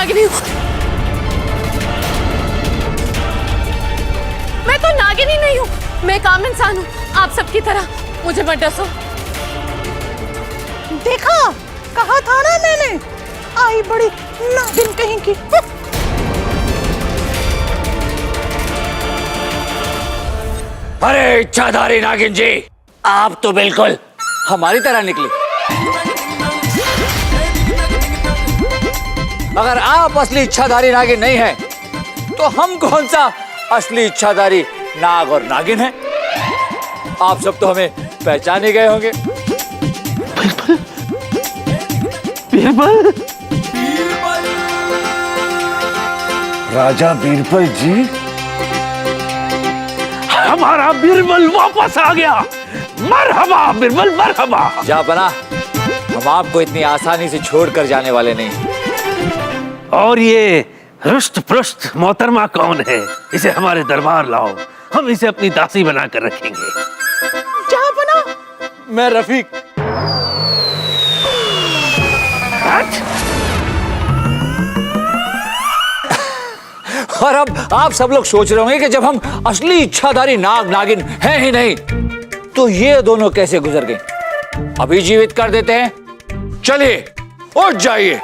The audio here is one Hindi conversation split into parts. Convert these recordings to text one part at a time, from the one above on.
नागिनी हूँ। मैं कोई नागिनी नहीं हूँ, मैं एक आम इंसान हूँ, आप सबकी तरह। मुझे मत डसो। देखा, कहा था ना मैंने, आई बड़ी नागिन कहीं की। अरे इच्छाधारी नागिन जी, आप तो बिल्कुल हमारी तरह निकली। अगर आप असली इच्छाधारी नागिन नहीं हैं, तो हम कौन सा असली इच्छाधारी नाग और नागिन हैं? आप सब तो हमें पहचान ही गए होंगे। बीरबल, राजा बीरबल जी, हमारा बीरबल वापस आ गया। मरहबा बीरबल, मरहबा। जापना, हम आपको इतनी आसानी से छोड़कर जाने वाले नहीं। और ये रुष्ट पृष्ठ मोहतरमा कौन है? इसे हमारे दरबार लाओ, हम इसे अपनी दासी बनाकर रखेंगे। क्या बना? मैं रफीक। और अब आप सब लोग सोच रहे होंगे कि जब हम असली इच्छाधारी नाग नागिन हैं ही नहीं, तो ये दोनों कैसे गुजर गए। अभी जीवित कर देते हैं। चलिए, उठ जाइए।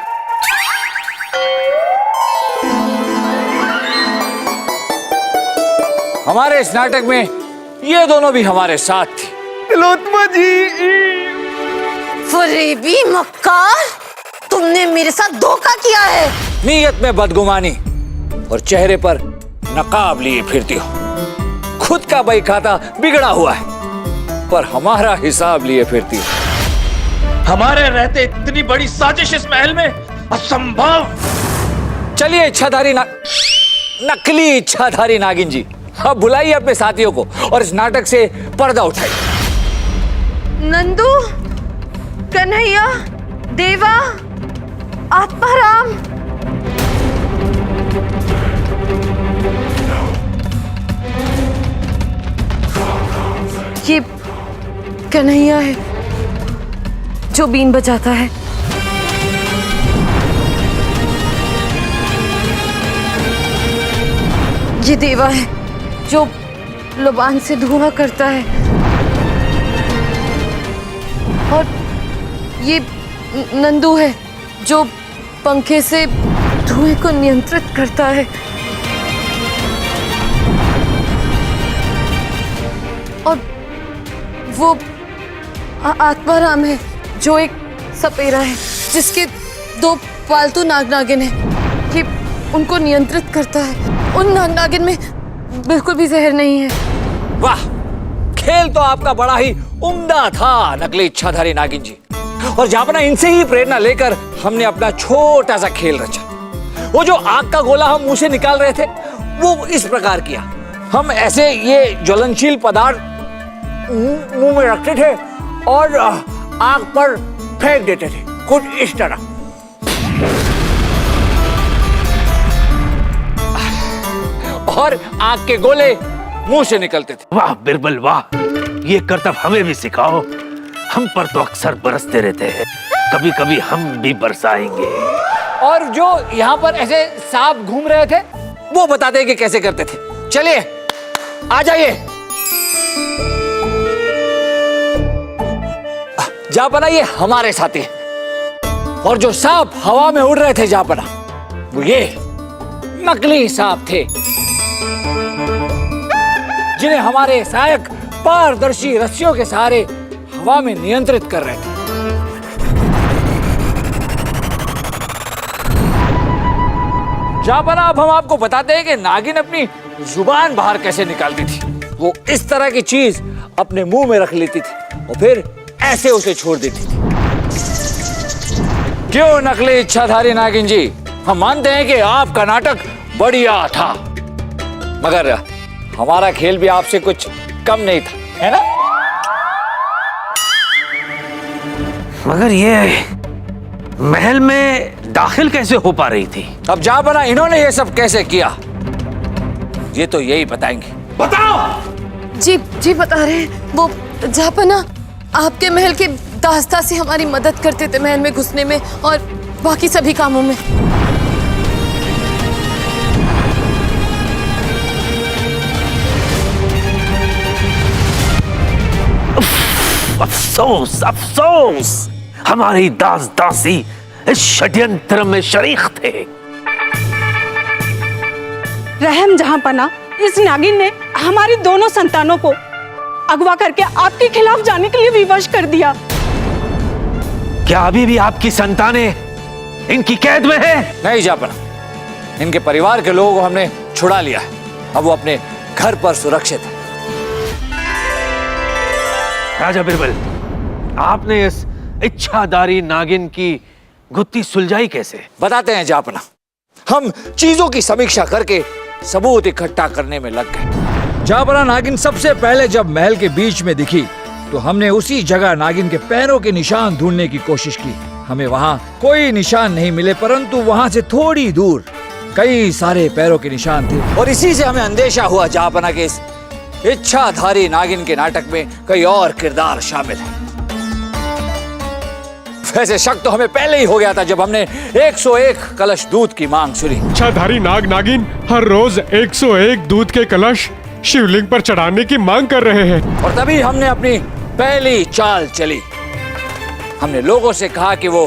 हमारे इस नाटक में ये दोनों भी हमारे साथ थे। तिलोत्तमा जी। फरेबी मक्कार, तुमने मेरे साथ धोखा किया है। नीयत में बदगुमानी और चेहरे पर नकाब लिए फिरती हो। खुद का बही खाता बिगड़ा हुआ है, पर हमारा हिसाब लिए फिरती हो। हमारे रहते इतनी बड़ी साजिश इस महल में असंभव। चलिए इच्छाधारी नकली इच्छाधारी नागिन जी, अब बुलाइए अपने साथियों को और इस नाटक से पर्दा उठाइए। नंदू, कन्हैया, देवा, आत्माराम। ये कन्हैया है जो बीन बजाता है। ये देवा है जो लुबान से धुआं करता है। और ये नंदू है जो पंखे से धुएं को नियंत्रित करता है। और वो आत्माराम है जो एक सपेरा है जिसके 2 पालतू नाग नागिन हैं। ये उनको नियंत्रित करता है। उन नाग नागिन में बिल्कुल भी जहर नहीं है। वाह, खेल तो आपका बड़ा ही उम्दा था नकली इच्छाधारी नागिन जी। और जापना, इनसे ही प्रेरणा लेकर हमने अपना छोटा सा खेल रचा। वो जो आग का गोला हम मुंह से निकाल रहे थे, वो इस प्रकार किया। हम ऐसे ये ज्वलनशील पदार्थ मुंह में रखते थे और आग पर फेंक देते थे, कुछ इस तरह। और आग के गोले मुंह से निकलते थे। वाह बीरबल वाह, ये करतब हमें भी सिखाओ। हम पर तो अक्सर बरसते रहते हैं, कभी कभी हम भी बरसाएंगे। और जो यहाँ पर ऐसे सांप घूम रहे थे, वो बताते हैं कि कैसे करते थे। चलिए, आ जाइए। जापना, ये हमारे साथी हैं। और जो सांप हवा में उड़ रहे थे जापना, वो ये नकली सांप थे, जिन्हें हमारे सहायक पारदर्शी रस्सियों के सहारे हवा में नियंत्रित कर रहे थे। जापना, अब हम आपको बताते हैं कि नागिन अपनी जुबान बाहर कैसे निकालती थी। वो इस तरह की चीज अपने मुंह में रख लेती थी और फिर ऐसे उसे छोड़ देती थी। क्यों नकली इच्छाधारी नागिन जी, हम मानते हैं कि आपका नाटक बढ़िया था, मगर हमारा खेल भी आपसे कुछ कम नहीं था, है ना? मगर ये महल में दाखिल कैसे हो पा रही थी? अब जापना, इन्होंने ये सब कैसे किया, ये तो यही बताएंगे। बताओ। जी बता रहे हैं। वो जापना आपके महल के दास्ता से हमारी मदद करते थे, महल में घुसने में और बाकी सभी कामों में। अफसोस अफसोस, हमारी दास दासी इस षड्यंत्र में शरीक थे। रहम जहां पना, इस नागिन ने हमारी दोनों संतानों को अगवा करके आपके खिलाफ जाने के लिए विवश कर दिया। क्या अभी भी आपकी संतानें इनकी कैद में है? नहीं जापना, इनके परिवार के लोगों को हमने छुड़ा लिया है। अब वो अपने घर पर सुरक्षित है। राजा बिरबल, आपने इस इच्छाधारी नागिन की गुत्थी सुलझाई कैसे? बताते हैं जापना। हम चीजों की समीक्षा करके सबूत इकट्ठा करने में लग गए। जापना, नागिन सबसे पहले जब महल के बीच में दिखी तो हमने उसी जगह नागिन के पैरों के निशान ढूंढने की कोशिश की। हमें वहां कोई निशान नहीं मिले, परंतु वहां से थोड़ी दूर कई सारे पैरों के निशान थे और इसी से हमें अंदेशा हुआ जापना के इस इच्छाधारी नागिन के नाटक में कई और किरदार शामिल है। वैसे शक तो हमें पहले ही हो गया था जब हमने 101 कलश दूध की मांग सुनी। इच्छाधारी नाग नागिन हर रोज 101 दूध के कलश शिवलिंग पर चढ़ाने की मांग कर रहे हैं। और तभी हमने अपनी पहली चाल चली। हमने लोगों से कहा कि वो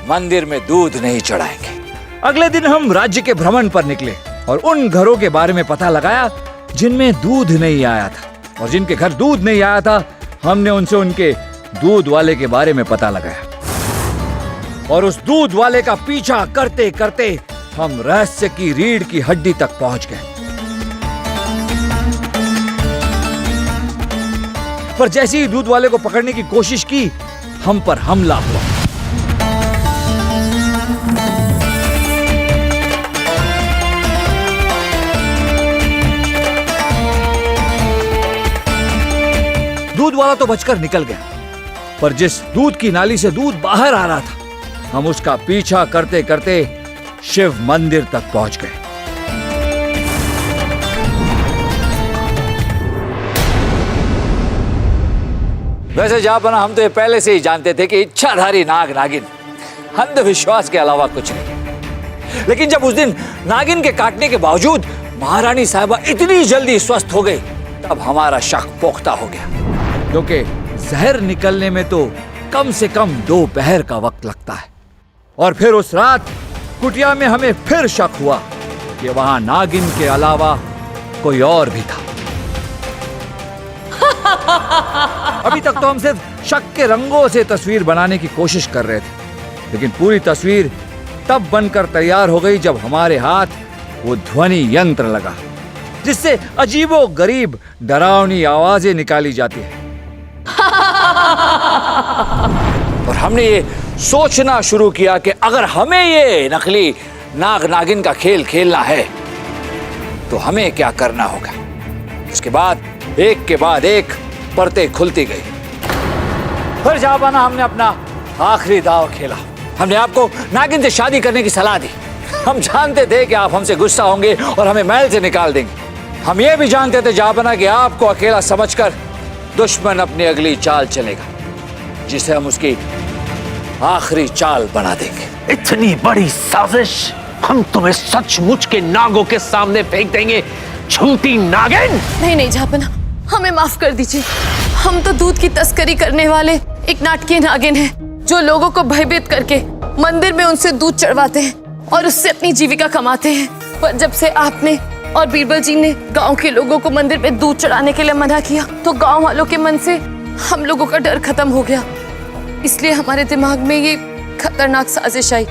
मंदिर में दूध नहीं चढ़ाएंगे। अगले दिन हम राज्य के भ्रमण पर निकले और उन घरों के बारे में पता लगाया जिनमें दूध नहीं आया था, और जिनके घर दूध नहीं आया था हमने उनसे उनके दूध वाले के बारे में पता लगाया। और उस दूध वाले का पीछा करते करते हम रहस्य की रीढ़ की हड्डी तक पहुंच गए। पर जैसे ही दूध वाले को पकड़ने की कोशिश की, हम पर हमला हुआ। दूध वाला तो बचकर निकल गया, पर जिस दूध की नाली से दूध बाहर आ रहा था, हम उसका पीछा करते करते शिव मंदिर तक पहुंच गए। वैसे जापना, हम तो ये पहले से ही जानते थे कि इच्छाधारी नाग नागिन अंधविश्वास के अलावा कुछ नहीं। लेकिन जब उस दिन नागिन के काटने के बावजूद महारानी साहिबा इतनी जल्दी स्वस्थ हो गई, तब हमारा शक पुख्ता हो गया, क्योंकि जहर निकलने में तो कम से कम 2 पहर का वक्त लगता है। और फिर उस रात कुटिया में हमें फिर शक हुआ कि वहां नागिन के अलावा कोई और भी था। अभी तक तो हम सिर्फ शक के रंगों से तस्वीर बनाने की कोशिश कर रहे थे, लेकिन पूरी तस्वीर तब बनकर तैयार हो गई जब हमारे हाथ वो ध्वनि यंत्र लगा, जिससे अजीबो गरीब डरावनी आवाजें निकाली जाती है। और हमने ये सोचना शुरू किया कि अगर हमें ये नकली नाग नागिन का खेल खेलना है तो हमें क्या करना होगा। इसके बाद एक के बाद एक परतें खुलती गई। फिर जापाना, हमने अपना आखिरी दांव खेला। हमने आपको नागिन से शादी करने की सलाह दी। हम जानते थे कि आप हमसे गुस्सा होंगे और हमें महल से निकाल देंगे। हम ये भी जानते थे जापाना कि आपको अकेला समझकर दुश्मन अपनी अगली चाल चलेगा, जिसे हम उसकी आखिरी चाल बना देंगे। इतनी बड़ी साजिश हम तुम्हें सचमुच के नागों के सामने फेंक देंगे, झूठी नागिन। नहीं नहीं जापना, हमें माफ कर दीजिए। हम तो दूध की तस्करी करने वाले एक नाटकीय नागिन हैं, जो लोगों को भयभीत करके मंदिर में उनसे दूध चढ़वाते हैं और उससे अपनी जीविका कमाते हैं। पर जब से आपने और बीरबल जी ने गांव के लोगों को मंदिर में दूध चढ़ाने के लिए मना किया, तो गांव वालों के मन से हम लोगों का डर खत्म हो गया। इसलिए हमारे दिमाग में ये खतरनाक साजिश आई,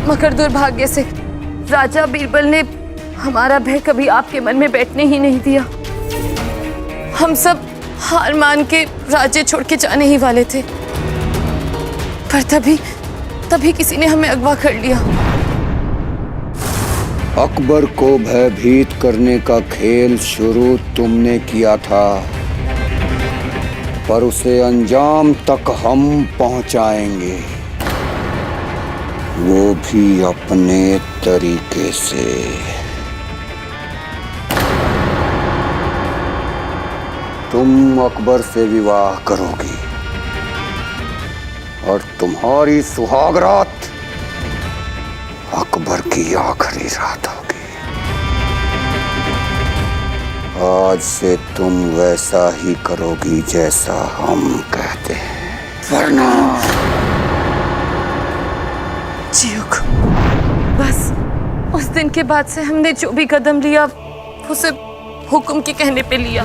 मगर दुर्भाग्य से राजा बीरबल ने हमारा भय कभी आपके मन में बैठने ही नहीं दिया। हम सब हार मान के राज्य छोड़ के जाने ही वाले थे, पर तभी किसी ने हमें अगवा कर लिया। अकबर को भयभीत करने का खेल शुरू तुमने किया था, पर उसे अंजाम तक हम पहुंचाएंगे, वो भी अपने तरीके से। तुम अकबर से विवाह करोगी और तुम्हारी सुहाग रात अकबर की आखिरी रात होगी। आज से तुम वैसा ही करोगी जैसा हम कहते हैं, वरना जियुक, बस उस दिन के बाद से हमने जो भी कदम लिया वो सिर्फ हुक्म के कहने पे लिया।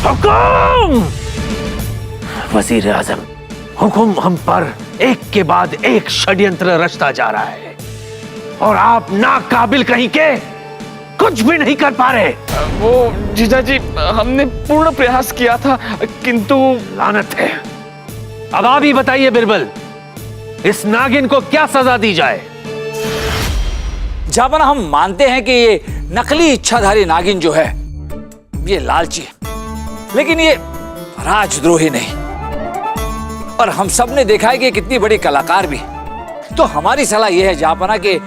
हुकुम! वजीर आजम, हुकुम हम पर एक के बाद एक षड्यंत्र रचता जा रहा है और आप नाकाबिल कहीं के कुछ भी नहीं कर पा रहे। वो जीजा जी, हमने पूर्ण प्रयास किया था, किंतु लानत है। अब आप ही बताइए बिरबल, इस नागिन को क्या सजा दी जाए? जहां हम मानते हैं कि ये नकली इच्छाधारी नागिन जो है ये लालची है, लेकिन ये राजद्रोही नहीं। और हम सब ने देखा है कि कितनी बड़ी कलाकार भी है। तो हमारी सलाह यह है जहां कि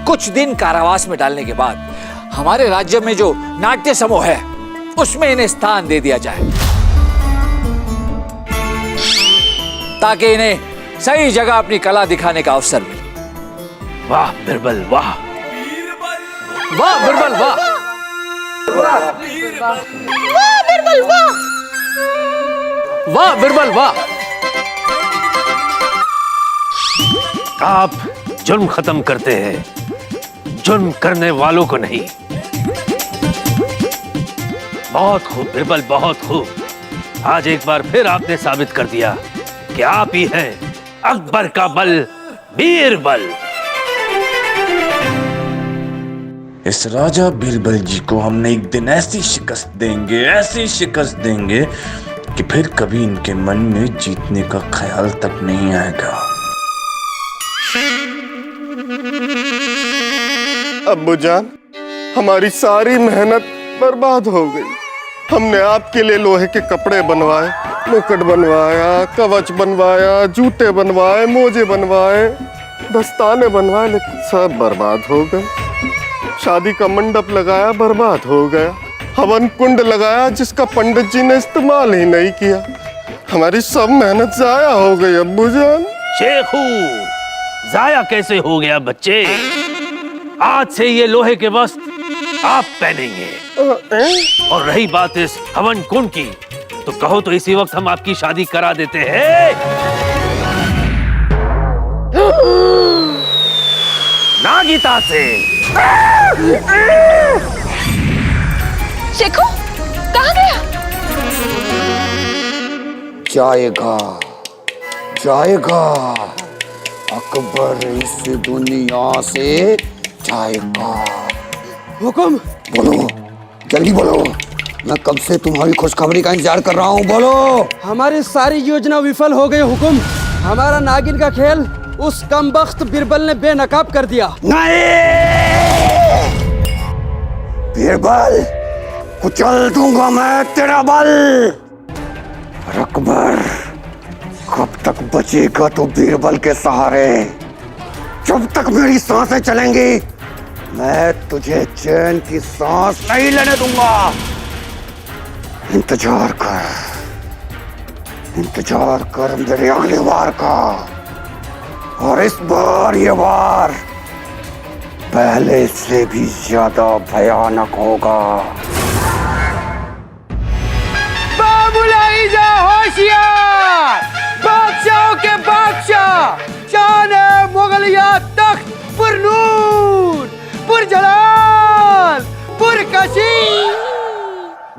कुछ दिन कारावास में डालने के बाद हमारे राज्य में जो नाट्य समूह है उसमें इन्हें स्थान दे दिया जाए, ताकि इन्हें सही जगह अपनी कला दिखाने का अवसर मिले। वाह बिरबल वाह, वाह बिरबल वाह, वाह बिरबल वाह, वाह बिरबल वाह। आप जुर्म खत्म करते हैं, जुर्म करने वालों को नहीं। बहुत खूब बिरबल, बहुत खूब। आज एक बार फिर आपने साबित कर दिया कि आप ही हैं अकबर का बल, बीरबल। इस राजा बीरबल जी को हमने एक दिन ऐसी शिकस्त देंगे, ऐसी शिकस्त देंगे कि फिर कभी इनके मन में जीतने का ख्याल तक नहीं आएगा। अब्बू जान, हमारी सारी मेहनत बर्बाद हो गई। हमने आपके लिए लोहे के कपड़े बनवाए, मुकुट बनवाया, कवच बनवाया, जूते बनवाए, मोजे बनवाए, दस्ताने बनवाए, लेकिन सब बर्बाद हो गए। शादी का मंडप लगाया, बर्बाद हो गया। हवन कुंड लगाया जिसका पंडित जी ने इस्तेमाल ही नहीं किया। हमारी सब मेहनत जाया हो गई अब्बू जान। शेखू, जाया कैसे हो गया बच्चे? आज से ये लोहे के वस्त्र आप पहनेंगे। और रही बात इस हवन कुंड की, तो कहो तो इसी वक्त हम आपकी शादी करा देते हैं। नागिता से। शेखू कहाँ गया? जाएगा, जाएगा, अकबर इस दुनिया से जाएगा। हुकुम, बोलो, जल्दी बोलो, मैं कब से तुम्हारी खुशखबरी का इंतजार कर रहा हूँ। बोलो। हमारी सारी योजना विफल हो गई हुकुम। हमारा नागिन का खेल उस कमबख्त बीरबल ने बेनकाब कर दिया। नहीं, बीरबल, कुचल दूंगा मैं तेरा बल। अकबर, कब तक बचेगा तो बीरबल के सहारे? जब तक मेरी सांसें चलेंगी मैं तुझे चैन की सांस नहीं लेने दूंगा। इंतजार कर मेरे अगली बार का। और इस बार ये वार पहले से भी ज्यादा भयानक होगा। बाबुलाई जा होशियार, बादशाहों के बादशाह, शान मुगलिया तख्त पुरनूर, पुरजलाल, पुरकशी।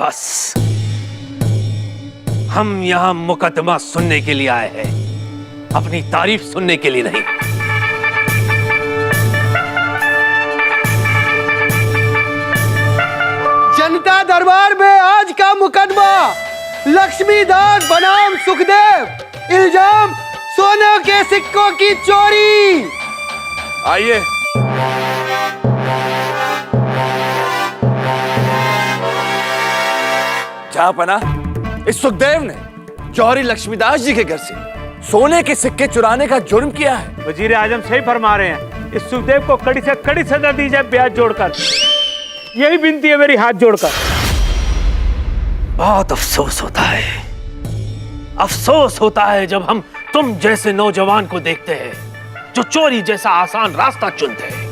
बस, हम यहां मुकदमा सुनने के लिए आए हैं, अपनी तारीफ सुनने के लिए नहीं। जनता दरबार में आज का मुकदमा लक्ष्मीदास बनाम सुखदेव, इल्जाम सोने के सिक्कों की चोरी। आइए। जहांपना, इस सुखदेव ने जौहरी लक्ष्मीदास जी के घर से सोने के सिक्के चुराने का जुर्म किया है। वजीर आजम सही फरमा रहे हैं। इस सुखदेव को कड़ी से कड़ी सजा दी जाए, ब्याज जोड़कर। यही विनती है मेरी, हाथ जोड़कर। बहुत अफसोस होता है, अफसोस होता है जब हम तुम जैसे नौजवान को देखते हैं जो चोरी जैसा आसान रास्ता चुनते हैं।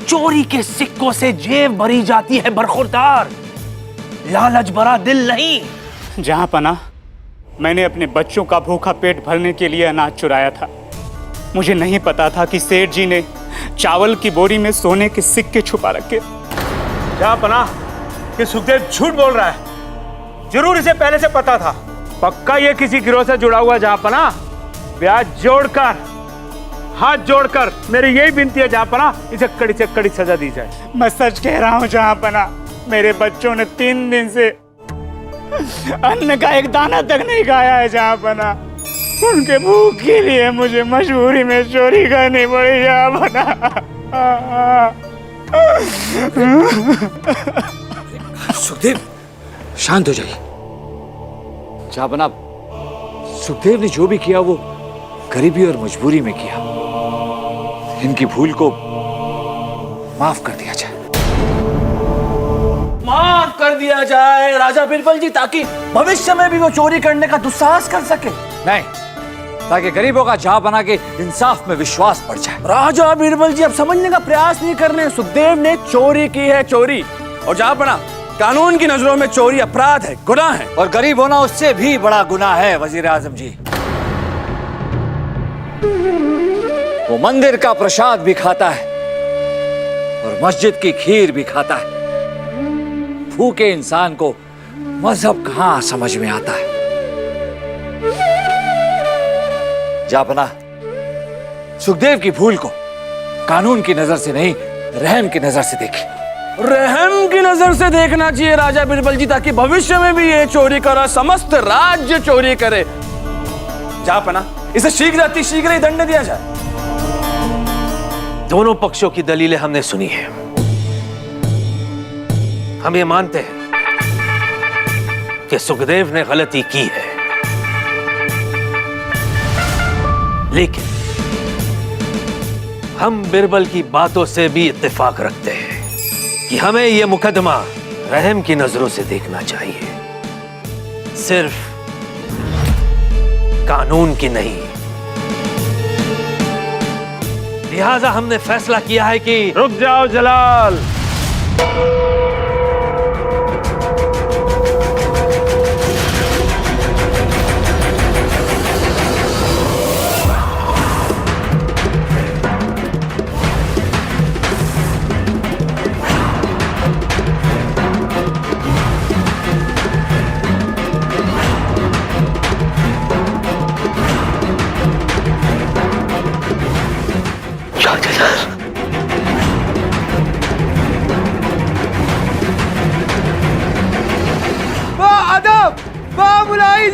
चोरी के सिक्कों से जेब भरी जाती है बरखुरदार, लालच भरा दिल नहीं। जहां पना, मैंने अपने बच्चों का भूखा पेट भरने के लिए अनाज चुराया था। मुझे नहीं पता था कि सेठ जी ने चावल की बोरी में सोने के सिक्के छुपा रखे। जहां पना, कि सुखदेव झूठ बोल रहा है। जरूर इसे पहले से पता था। पक्का ये किसी गिरोह से जुड़ा हुआ। जहां पना, ब्याज जोड़कर, हाथ जोड़कर मेरी यही विनती है जहां पना, इसे कड़ी से कड़ी सजा दी जाए। मैं सच कह रहा हूं जहां पना, मेरे बच्चों ने 3 दिन से अन्न का एक दाना तक नहीं खाया है जहां पना। उनके भूख के लिए मुझे मजबूरी में चोरी करनी पड़ी जहां पना। सुखदेव, शांत हो जाइए। जहां पना, सुखदेव ने जो भी किया वो गरीबी और मजबूरी में किया। इनकी भूल को माफ कर दिया जाए। माफ कर दिया जाए राजा बिरबल जी, ताकि भविष्य में भी वो चोरी करने का दुस्साहस कर सके। नहीं, ताकि गरीबों का जहां बना के इंसाफ में विश्वास बढ़ जाए। राजा बिरबल जी अब समझने का प्रयास नहीं कर रहे हैं। सुखदेव ने चोरी की है, चोरी। और जहां बना, कानून की नजरों में चोरी अपराध है, गुनाह है। और गरीब होना उससे भी बड़ा गुनाह है वजीर आजम जी। वो मंदिर का प्रसाद भी खाता है और मस्जिद की खीर भी खाता है। भूखे इंसान को मजहब कहां समझ में आता है। जापना, सुखदेव की भूल को कानून की नजर से नहीं, रहम की नजर से देखें। रहम की नजर से देखना चाहिए राजा बिरबल जी, ताकि भविष्य में भी ये चोरी करे, समस्त राज्य चोरी करे। जापना, इसे शीघ्र ही दंड दिया जाए। दोनों पक्षों की दलीलें हमने सुनी है। हम ये मानते हैं कि सुखदेव ने गलती की है, लेकिन हम बिरबल की बातों से भी इत्तेफाक रखते हैं कि हमें यह मुकदमा रहम की नजरों से देखना चाहिए, सिर्फ कानून की नहीं। लिहाजा हमने फैसला किया है कि रुक जाओ जलाल।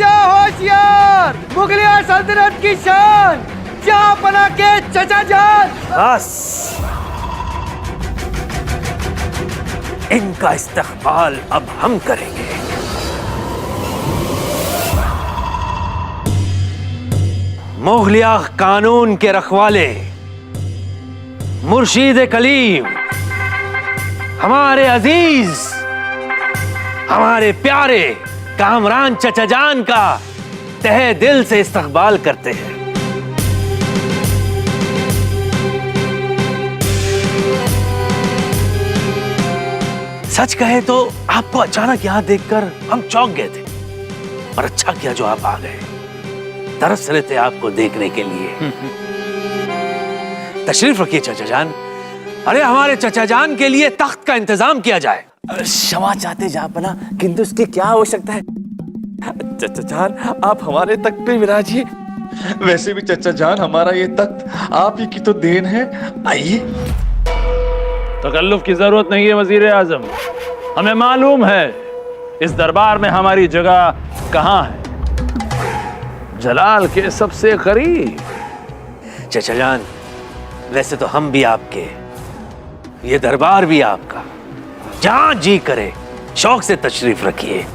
होशियार, मुगलिया सल्तनत की शान, जहां पना के चचा जान। बस, इनका इस्तकबाल अब हम करेंगे। मुगलिया कानून के रखवाले मुर्शीद कलीम, हमारे अजीज, हमारे प्यारे कामरान चचा जान का तहे दिल से इस्तकबाल करते हैं। सच कहे तो आपको अचानक यहां देखकर हम चौंक गए थे, और अच्छा किया जो आप आ गए। तरस रहे थे आपको देखने के लिए। तशरीफ रखिए चचा जान। अरे हमारे चचा जान के लिए तख्त का इंतजाम किया जाए। क्षमा चाहते जापना, किंतु इसकी क्या आवश्यकता है? चचा जान, आप हमारे तख्त पे विराजिए। वैसे भी चचा जान, हमारा ये तख्त आप ही की तो देन है। आइए। तकल्लुफ की जरूरत नहीं है वजीर आजम, हमें मालूम है इस दरबार में हमारी जगह कहाँ है। जलाल के सबसे करीब। चचा जान, वैसे तो हम भी आपके, ये दरबार भी आपका। जहां जी करे शौक से तशरीफ रखिए।